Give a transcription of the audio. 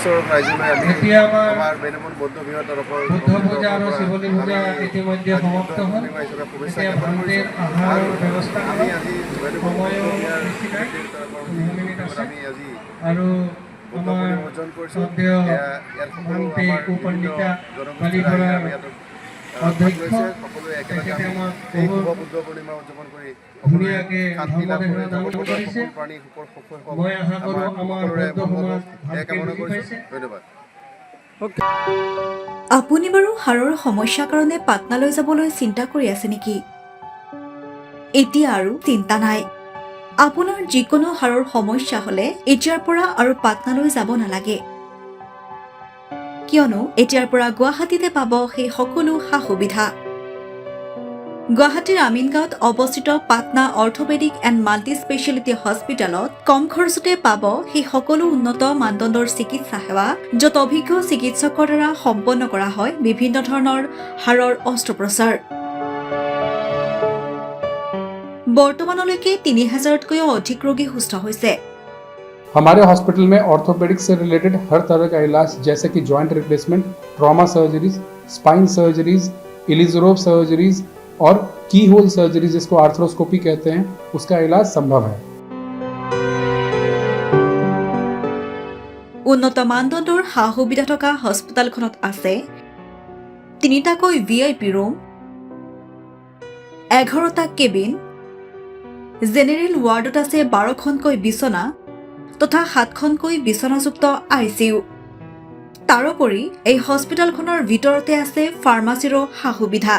বিশ্বৰ ৰাইজলৈ আমি এতিয়া আমাৰ বেনামন বৌদ্ধ বিহাৰৰ তৰফৰ বুদ্ধ পূজা আৰু শিৱলী পূজা ইতিমধ্যে সমাপ্ত হ'ল। এতিয়া ভান্তিৰ আহাৰৰ ব্যৱস্থা আমি কৰক। আজি সময়ো বেছি নাই, 15 মিনিট আছে। আমি আজি আৰু বুদ্ধ আমাৰ পূৰ্ণিমা অৰ্জন কৰিছোঁ। শ্ৰদ্ধেয় ইয়াত সকলো ভান্তি আমাৰ বিভিন্ন উপন্দিতা জনগোষ্ঠীৰ ৰাইজে কালীঘৰাৰ আমি ইয়াত অধ্যক্ষ সকলোৱে একেলগে তেখেতে আমি আমাক এই বহুত শুভ বুদ্ধ পূৰ্ণিমা উদযাপন কৰি সকলোৱে ধুনীয়াকৈ শান্তি লাভ ধৰ্ম কৰি দান জগতৰ কৰিছে। সকলো প্ৰাণী সুখৰ মই আশা কৰোঁ আমাৰ সকলোৰে বৌদ্ধ মংগল সমাজ হওক এয়া ভালকৈ কামনা বুজি কৰিছোঁ। পাইছে। ধন্যবাদ। আপুনি বাৰু হাড়ৰ সমস্যাৰ কাৰণে পাটনালৈ যাবলৈ চিন্তা কৰি আছে নেকি? এতিয়া আৰু চিন্তা নাই। আপোনাৰ যিকোনো হাড়ৰ সমস্যা হ'লে এতিয়াৰ পৰা আৰু পাটনালৈ যাব নালাগে, কিয়নো এতিয়াৰ পৰা গুৱাহাটীতে পাব সেই সকলো সা সুবিধা। গুৱাহাটীৰ আমিনগাঁৱত অৱস্থিত Patna orthopaedic and multi speciality হস্পিটেলত কম খৰচতে পাব সেই সকলো উন্নত মানদণ্ডৰ চিকিৎসা সেৱা, য'ত অভিজ্ঞ চিকিৎসকৰ দ্বাৰা সম্পন্ন কৰা হয় বিভিন্ন ধৰণৰ হাড়ৰ অস্ত্ৰোপচাৰ। বৰ্তমানলৈকে ৩,০০০তকৈও অধিক ৰোগী সুস্থ হৈছে। हमारे हॉस्पिटल में ऑर्थोपेडिक्स से रिलेटेड हर तरह का इलाज जैसे कि joint replacement, trauma surgeries, spine surgeries, Ilizarov surgeries और की होल सर्जरी जिसको आर्थ्रोस्कोपी कहते हैं, उसका इलाज संभव है। উন্নত মানদণ্ডৰ সা সুবিধা থকা হস্পিটেলখনত আছে ৩টাকৈ VIP ৰুম, 11টা কেবিন, জেনেৰেল ৱাৰ্ডত আছে 12খনকৈ বিচনা তথা 7খনকৈ বিচনাযুক্ত ICU। তাৰোপৰি এই হস্পিটেলখনৰ ভিতৰতে আছে ফাৰ্মাচীৰো সা সুবিধা।